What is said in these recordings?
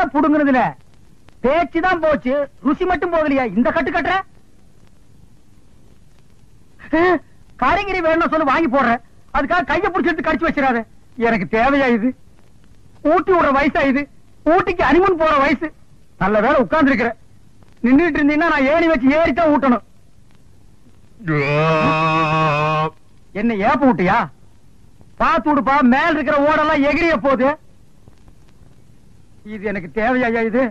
வேலை புடுங்குறதுல பேச்சுதான் போச்சு, ருசி மட்டும் போகலையா? இந்த கட்டு கட்டுற காரிங்கிரி வேணும் சொல்லு, வாங்கி போடுறேன். அதுக்காக கைய பிடிச்சிட்டு கடிச்சு வச்சிடாத. எனக்கு தேவையா இது? ஊட்டி விடுற வயசா இது? ஊட்டிக்கு அனிமன் போற வயசு. நல்ல வேலை உட்கார்ந்து இருக்கிற. நின்றுட்டு இருந்தீங்கன்னா நான் ஏணி வச்சு ஏறித்தான் ஊட்டணும். என்ன ஏப்ப விட்டியா? பாத்து விடுப்பா, மேல இருக்கிற ஓடெல்லாம் எகிரிய போகுது. இது எனக்கு தேவையா இது?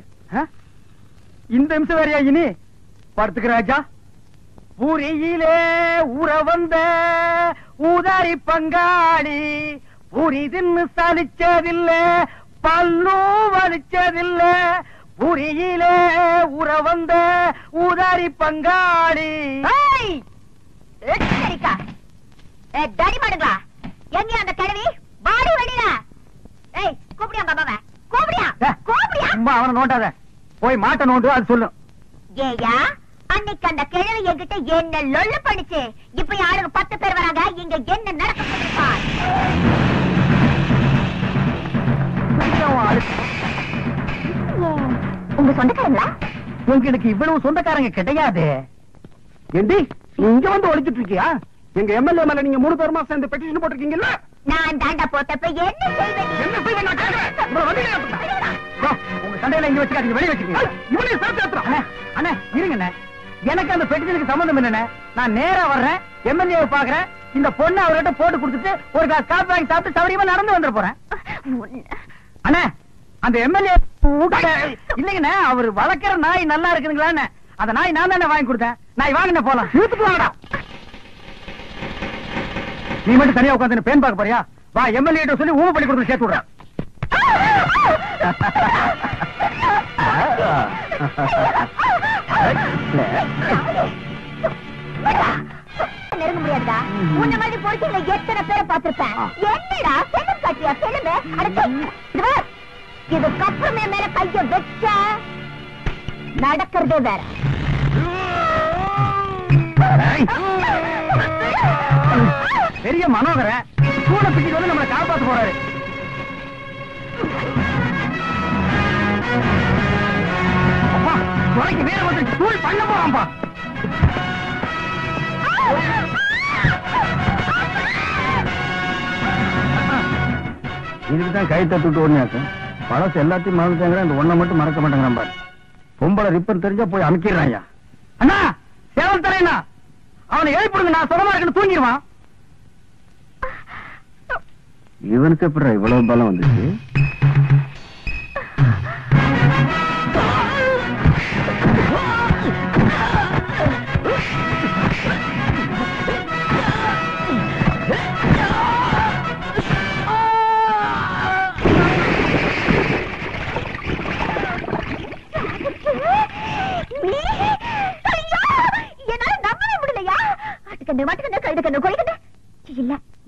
இந்த நிமிஷம் வேறையா இனி? படுத்துக்க ராஜா. பூரியிலே ஊற வந்த ஊதாரி பங்காளி, பூரி தின்னு சலிச்சதில்ல, பல்லு வலிச்சதில்ல. பூரியிலே ஊற வந்த ஊதாரி பங்காளி. மாடுங்களா எங்க அந்த கிழவி? வாடி வெளியில. கூப்பிடியா பாபாவ? கூப்பிடியா? அவனை நோண்டாத, போய் மாட்ட நோண்டு. அது சொல்லு. ஏயா, அன்னைக்கு அந்த கிழவி என்கிட்ட என்ன லொல்ல பண்ணிச்சு. இப்ப யாருக்கு 10 பேர் வராங்க. இங்க என்ன நடக்க? உங்க சொந்தக்காரங்களா? உங்களுக்கு இவ்வளவு சொந்தக்காரங்க கிடையாது. ஏண்டி இங்க வந்து ஒழிச்சிட்டு இருக்கியா? எங்க எம்எல்ஏ மேல நீங்க 3 பேருமா சேர்ந்து பெட்டிஷன் போட்டிருக்கீங்கல்ல? நான் தாண்டா போட்டப்ப என்ன செய்வேன்? உங்க சண்டையில இங்க வச்சுக்காதீங்க, வெளியே வச்சுக்கீங்க. இவனே சேர்த்து அண்ணே இருங்க. எனக்கு அந்த பெட்டிஷனுக்கு சம்பந்தம் இல்லைண்ணே. நான் நேரா வர்றேன், எம்எல்ஏ பாக்குறேன். இந்த பொண்ணு அவர்கிட்ட போட்டு கொடுத்துட்டு ஒரு காப்பி வாங்கி சாப்பிட்டு சௌரியமா நடந்து வந்துட போறேன். அண்ணே அந்த எம்எல்ஏ இல்லைங்கண்ணே, அவர் வளர்க்கிற நாய் நல்லா இருக்குதுங்களா? அந்த நாய் நான் தானே வாங்கி கொடுத்தேன். நாய் வாங்கின போலாம். வாங்கடா. நீ மட்டும் தனியா உட்காந்து பேன் பார்க்க போறியா? வா, எம்எல்ஏ சொல்லி ஊமை பண்ணி கொடுத்து சேர்த்து விடுறேன். நெருங்க முடியாதா? உன்ன மாதிரி பொறுக்கில எத்தனை பேரை பார்த்திருப்பேன். என்னடா செல்லம் காட்டியா? செல்லுமே இதுக்கப்புறமே மேல கைய வச்ச நடக்கிறதே வேற. பெரிய மனோகர கூட பிடிச்சு வந்து நம்மளை காப்பாத்து போறாரு. அப்பா துறைக்கு வேற வந்து தூள் பண்ண போறான்பா. இதுக்குதான் கை தட்டுட்டு ஓடினாக்க பழசு எல்லாத்தையும் மறந்துட்டாங்க. இந்த ஒன்ன மட்டும் மறக்க மாட்டேங்கிறான் பாரு. பொம்பளை ரிப்பன் தெரிஞ்சா போய் அமைக்கிறான். அண்ணா சேவல் தரேனா அவனை எழுப்பிடுங்க. நான் சுகமா இருக்குன்னு தூங்கிடுவான். இவனுக்கு எப்படி இவ்வளவு பலம் வந்துச்சு?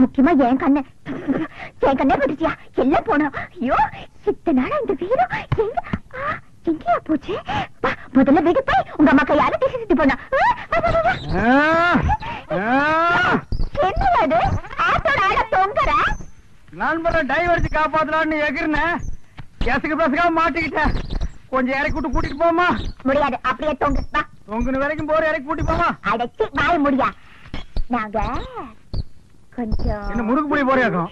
முக்கியமா என் கண்ணே பட்டுச்சியா? எல்லாம் போனோம். ஐயோ இத்தனை நாளா இந்த வீரம் எங்கேயா போச்சு? முதல்ல வீட்டு போய் உங்க அம்மா கையால சுத்தி போனா. என்னது ஆத்தோட ஆட தொங்குற? நண்பரை டைவர்ஸ் காப்பாத்தலான்னு எகிர்னேன். கேசுக்கு பேசுக்காம மாட்டிக்கிட்டேன். கொஞ்சம் இறக்கி விட்டு கூட்டிட்டு போமா? முடியாது, அப்படியே தொங்கு. தொங்குன வரைக்கும் போற இறக்கி கூட்டி போமா? அடைச்சி வாய முடியா? நாங்க கொஞ்சம் என்ன முறுக்கு புளி போறியாக்கும்?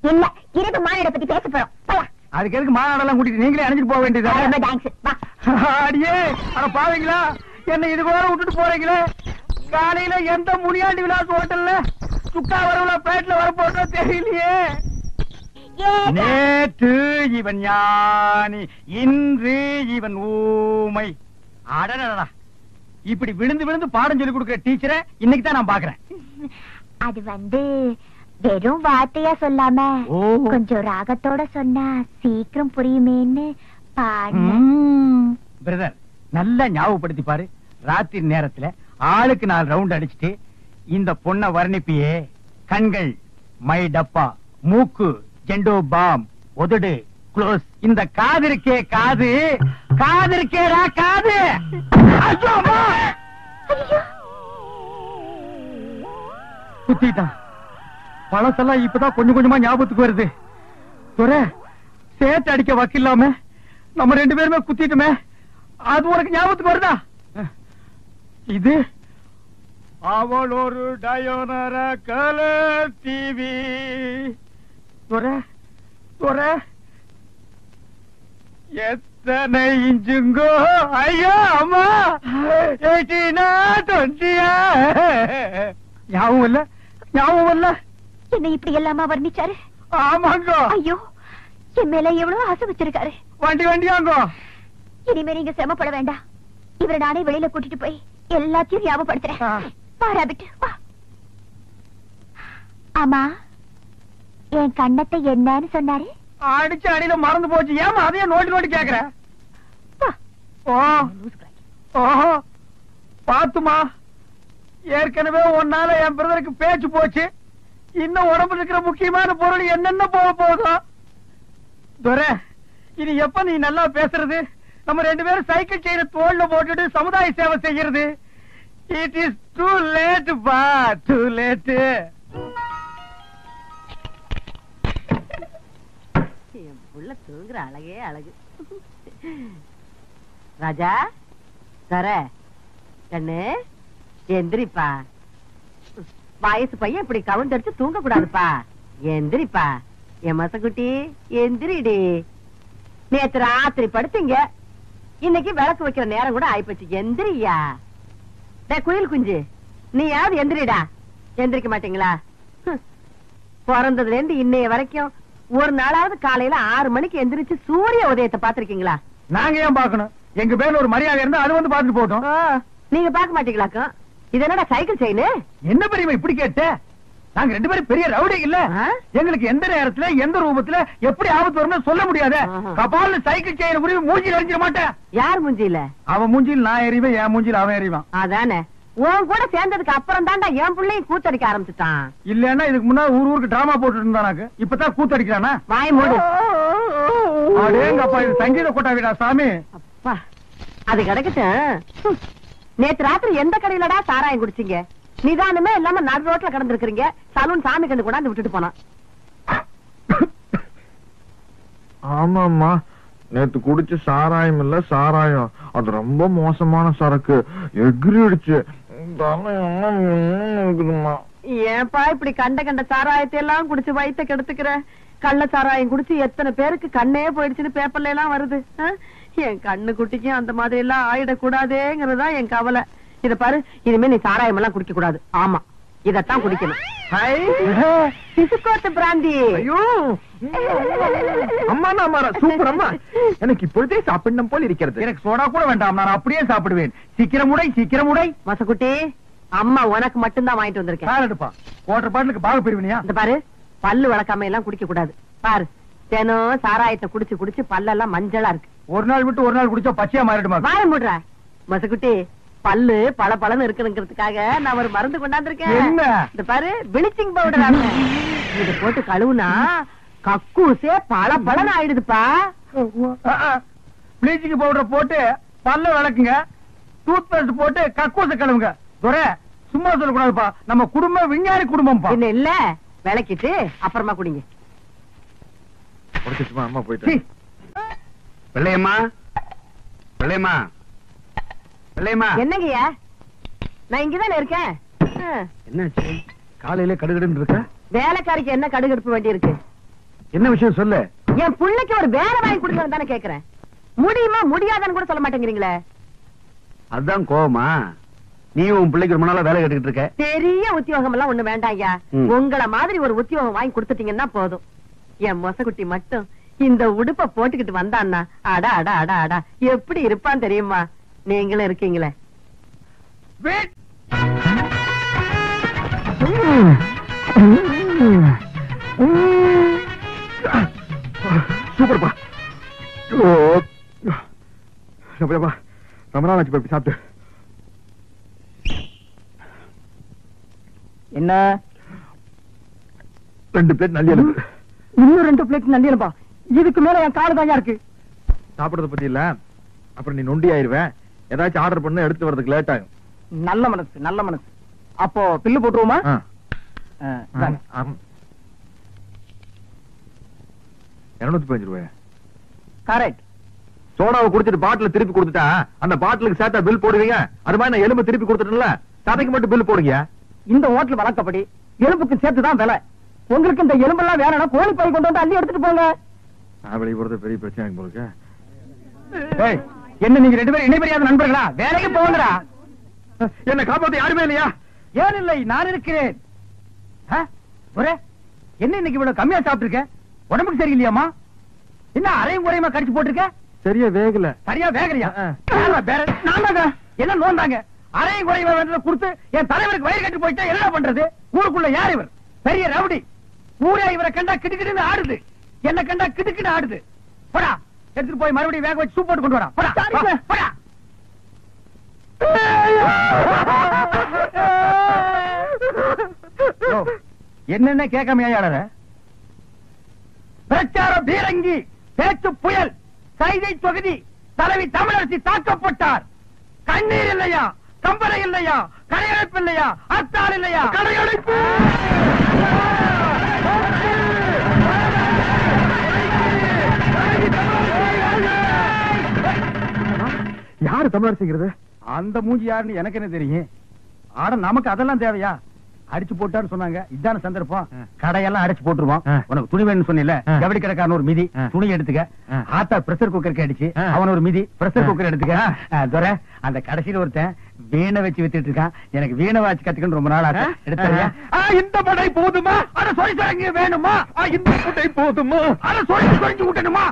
இல்ல, இருது மாநாட பத்தி பேச போறோம். அதுக்கு எதுக்கு மாநாடெல்லாம் கூட்டிட்டு நீங்களே அணைஞ்சிட்டு போக வேண்டியது? அடியே அட பாவீங்களா, என்ன இது கூட விட்டுட்டு போறீங்களே? காலையில எந்த முனியாண்டி விலாஸ் ஹோட்டல்ல சுக்கா வரவுல பேட்ல வர போட்டோ தெரியலையே. நேற்று இவன் ஞானி, இன்று இவன் ஊமை. அடடா, இப்படி விழுந்து விழுந்து பாடம் சொல்லி கொடுக்கிற டீச்சரை இன்னைக்கு தான் நான் பாக்குறேன். அது வெறும் வார்த்தையா சொல்லாம கொஞ்சம் ராகத்தோட சொன்னா சீக்கிரம் புரியுமேன்னு பிரதர் நல்லா ஞாபகப்படுத்தி பாரு. ராத்திரி நேரத்துல ஆளுக்கு 4 ரவுண்ட் அடிச்சுட்டு இந்த பொண்ண வர்ணிப்பியே. கண்கள் மை டப்பா, மூக்கு ஜெண்டோ பாம், உதடு க்ளோஸ். இந்த காது இருக்கே காது, காது இருக்கேடா காது. குத்திட்டான். பழசெல்லாம் இப்பதான் கொஞ்சம் கொஞ்சமா ஞாபகத்துக்கு வருது. துரை சேட்டு அடிக்க வக்கில்லாம நம்ம 2 பேருமே குத்திட்டுமே, அது உனக்கு ஞாபகத்துக்கு வருதா? இது அவள் ஒரு டயோனர கலர் டிவி. எத்தனை இன்ச்சுங்கோ? ஐயோ அம்மா, 18 20. ஞாபகம் இல்ல. என்ன இப்படி எல்லாமா வர்ணிச்சாரு? ஆமாங்க. ஐயோ, என் மேல எவ்வளவு ஆசை வச்சிருக்காரு. வண்டியாங்கோ. இனிமே நீங்க சிரமப்பட வேண்டாம். இவரை நானே வெளியில கூட்டிட்டு போய் எல்லாத்தையும் ஞாபகப்படுத்துறேன். பாராபிட்டு வா. ஆமா, என் கண்ணத்தை என்னன்னு சொன்னாரு? அடிச்ச அடியில மறந்து போச்சு. ஏமா அதையே நோட்டி கேக்குற? ஓஹோ, பாத்துமா, ஏற்கனவே ஒன்னால என் பிரதருக்கு பேச்சு போச்சு. இன்னும் உடம்புல இருக்கிற முக்கியமான பொருள் என்னென்ன போகுதோ. துரை, இனி எப்ப நீ நல்லா பேசுறது? நம்ம 2 பேரும் சைக்கிள் செயின தோல்ல போட்டுட்டு சமுதாய சேவை செய்யறது. It is too late, பா, too late. என் புள்ள தூங்குற அழகே அழகு. ராஜா, தர கண்ணு, எந்திரிப்பா. வயசு பையன் இப்படி கவுண்டடிச்சு தூங்க கூடாதுப்பா. எந்திரிப்பா என் மசக்குட்டி, எந்திரிடி. நேத்து ராத்திரி படுத்தீங்க, இன்னைக்கு விளக்கு வைக்கிற நேரம் கூட ஆயிப்போச்சு. எந்திரியா குயில் குஞ்சு, நீ யாவது எந்திரிடா. எந்திரிக்க மாட்டீங்களா? பிறந்ததுல இருந்து இன்னைய வரைக்கும் ஒரு நாளாவது காலையில 6 மணிக்கு எந்திரிச்சு சூரிய உதயத்தை பாத்திருக்கீங்களா? நாங்க ஏன் பாக்கணும்? எங்க பேர்ல ஒரு மரியாதை இருந்தா அது வந்து பாத்துட்டு போட்டோம். நீங்க பாக்க மாட்டீங்களாக்கும்? இது என்னடா சைக்கிள் செயின்? என்ன பெரியமா இப்படி கேட்ட? நாங்க 2 பேரும் பெரிய ரவுடி இல்ல. எங்களுக்கு எந்த நேரத்துல எந்த ரூபத்துல எப்படி ஆபத்து வரும்னு சொல்ல முடியாது. கபால்ல சைக்கிள் செயின் புரிய மூஞ்சில எரிஞ்சிட மாட்டேன். யார் மூஞ்சில? அவன் மூஞ்சில் நான் எறிவேன், என் மூஞ்சில் அவன் எறிவான். அதானே, உன் கூட சேர்ந்ததுக்கு அப்புறம் தான்டா என் பிள்ளையும் கூத்தடிக்க ஆரம்பிச்சுட்டான். இல்லன்னா இதுக்கு முன்னாடி ஊருக்கு டிராமா போட்டு இருந்தானாக்கு, இப்பதான் கூத்தடிக்கிறானா? வாய் மூடு. அடேங்கப்பா, இது சங்கீத கொட்டாவிடா சாமி. அப்பா, அது கிடக்கட்டும். நேத்து ராத்திரி எந்த கடையிலடா சாராயம் குடிச்சீங்க? நிதானமே இல்லாம நடு ரோட்ல கடந்திருக்கீங்க. சலூன் சாமி கண்டு கொண்டாந்து விட்டுட்டு போனான். ஆமாமா, நேத்து குடிச்ச சாராயம் இல்ல சாராயம், அது ரொம்ப மோசமான சரக்கு. எகிரிடுச்சு. ஏன்பா இப்படி கண்ட சாராயத்தை எல்லாம் குடிச்சு வயிற்ற கெடுத்துக்கிற? கள்ள சாராயம் குடிச்சு எத்தனை பேருக்கு கண்ணே போயிடுச்சுன்னு பேப்பர்ல எல்லாம் வருது. என் கண்ணு குட்டிக்கும் அந்த மாதிரி எல்லாம் ஆயிடக்கூடாதேங்கிறதா என் கவலை. இத பாரு, இனிமே நீ சாராயம் எல்லாம் குடிக்க கூடாது. ஆமா, இதத்தான் குடிக்கணும். பிசுக்கோத்து பிராந்தி. ஐயோ அம்மா, சூப்பர் அம்மா. எனக்கு இப்பொழுதே சாப்பிடணும் போல் இருக்கிறது. எனக்கு சோடா கூட வேண்டாம், நான் அப்படியே சாப்பிடுவேன். சீக்கிரம் உடை. மசக்குட்டி, அம்மா உனக்கு மட்டும்தான் வாங்கிட்டு வந்திருக்கேன். சாரடுப்பா, குவார்டர் பாட்டிலுக்கு பாக பிரிவினியா? இந்த பாரு, பல்லு வளர்க்காம எல்லாம் குடிக்க கூடாது. பாரு, தினம் சாராயத்தை குடிச்சு குடிச்சு பல்லெல்லாம் மஞ்சளா இருக்கு. ஒரு நாள் விட்டு ஒரு நாள் குடிச்சா பச்சையா மாறிடுமா? வாய மூடுற மசக்குட்டி. பல்லு பல பலன்னு இருக்கணுங்கிறதுக்காக நான் ஒரு மருந்து கொண்டாந்துருக்கேன். இந்த பாரு, பிளீச்சிங் பவுடர். இத போட்டு கழுவுனா கக்கூசே பல பலன் ஆயிடுதுப்பா. பிளீச்சிங் பவுடர் போட்டு பல்ல விளக்குங்க, டூத் பேஸ்ட் போட்டு கக்கூச கழுவுங்க. துரை, சும்மா சொல்லக்கூடாதுப்பா, நம்ம குடும்பம் விஞ்ஞானி குடும்பம். என்ன இல்ல, விளக்கிட்டு அப்புறமா குடிங்க. அம்மா போயிட்டு. வெள்ளையம்மா, என்னங்கய்யா? நான் இங்கதானே இருக்கேன். என்னாச்சு? காலையில கடுகடுன்னு இருக்க? வேலைக்காரிக்கு என்ன கடுகடுப்பு வேண்டி இருக்கு? என்ன விஷயம் சொல்லு. என் பிள்ளைக்கு ஒரு வேலை வாங்கி கொடுக்கணும் தானே கேக்குறேன். முடியுமா முடியாதான்னு கூட சொல்ல மாட்டேங்கிறீங்களே. அதுதான் கோவமா? நீ உன் பிள்ளைக்கு ரொம்ப நாளா வேலை கேட்டுக்கிட்டு இருக்க. பெரிய உத்தியோகம் எல்லாம் ஒண்ணு வேண்டாம் ஐயா. உங்கள மாதிரி ஒரு உத்தியோகம் வாங்கி கொடுத்துட்டீங்கன்னா போதும். என் மொசக்குட்டி மட்டும் இந்த உடுப்ப போட்டுக்கிட்டு வந்தான்னா அடா அடா அடா அடா எப்படி இருப்பான் தெரியுமா? நீங்களும் இருக்கீங்களே. சூப்பர்ப்பா. ரொம்ப நாள் ஆச்சு போய் சாப்பிட்டு. என்ன 2 பிளேட் நல்லி இருக்கு. இன்னும் 2 பிளேட் நல்லி இல்லப்பா. இதுக்கு மேல என் காடு தான் இருக்கு. சாப்பிடறத பத்தி இல்ல, அப்புறம் நீ நொண்டி ஆயிருவேன். ஏதாச்சும் ஆர்டர் பண்ண எடுத்து வரதுக்கு லேட் ஆகும். நல்ல மனசு, நல்ல மனசு. அப்போ பில்லு போட்டுருவோமா? 215 ரூபாய். கரெக்ட். சோடாவை குடிச்சிட்டு பாட்டில திருப்பி கொடுத்துட்டா அந்த பாட்டிலுக்கு சேர்த்தா பில் போடுவீங்க. அது மாதிரி நான் எலும்பு திருப்பி கொடுத்துட்டேன்ல, சதைக்கு மட்டும் பில் போடுங்க. இந்த ஹோட்டல் வழக்கப்படி எலும்புக்கு சேர்த்துதான் விலை. உங்களுக்கு இந்த எலும்பெல்லாம் வேணும்னா கோழி பை கொண்டு வந்து அள்ளி எடுத்துட்டு போங்க. நான் வெளியே போறது பெரிய பிரச்சனை உங்களுக்கு. ஏய், என்ன நீங்க 2 பேரும் இணைபெரியாத நண்பர்களா? வேலைக்கு போங்கடா. என்ன காப்பாத்த யாருமே இல்லையா? ஏன் இல்லை, நான் இருக்கிறேன். ஒரே என்ன இன்னைக்கு இவ்வளவு கம்மியா சாப்பிட்டுருக்க? உடம்புக்கு சரியில்லையாமா? என்ன அரையும் குறையுமா கடிச்சு போட்டிருக்க? சரியா வேகல. சரியா வேகலையா? என்ன நோந்தாங்க? அரையும் குறையுமா வேண்டதை கொடுத்து என் தலைவருக்கு வயிறு கட்டி போயிட்டா என்ன பண்றது? ஊருக்குள்ள யார் இவர்? பெரிய ரவுடி. ஊரே இவரை கண்டா கிடுக்கிட்டு ஆடுது, என்ன கண்டா கிடுக்கிட்டு ஆடுது. போடா, எடுத்துட்டு போய் மறுபடியும் வேக வச்சு சூப் போட்டு கொண்டு வரா. போடா போடா. என்னென்ன கேட்காமையாளர பிரச்சார பீரங்கி, பேச்சு புயல், கைதை தொகுதி தலைவி தமிழரசி தாக்கப்பட்டார். கண்ணீர் இல்லையா, கம்பளை இல்லையா, கடையடைப்பு இல்லையா, அத்தாள் இல்லையா, கடையடைப்பு. யாரு தமிழரசிங்கிறது? அந்த மூஞ்சி யாருன்னு எனக்கு என்ன தெரியும்? ஆட நமக்கு அதெல்லாம் தேவையா? அடிச்சு போட்டான்னு சொன்னாங்க, இதான சந்தர்ப்பம். கடையெல்லாம் அடிச்சு போட்டுருவோம். உனக்கு துணி வேணும்னு சொன்னில, ஜவுளி கடைக்காரன் ஒரு மிதி, துணி எடுத்துக்க. ஆத்தா பிரஷர் குக்கருக்கு அடிச்சு அவன் ஒரு மிதி, பிரஷர் குக்கர் எடுத்துக்க. துரை, அந்த கடைசியில ஒருத்தன் வீணை வச்சு வித்துட்டு இருக்கான். எனக்கு வீணை வாட்சி கத்துக்கணும் ரொம்ப நாள் ஆச்சு. எடுத்துறியா? இந்த படை போதுமா? அட சொல்லி வேணுமா? இந்த படை போதுமா? அட சொல்லி விட்டணுமா?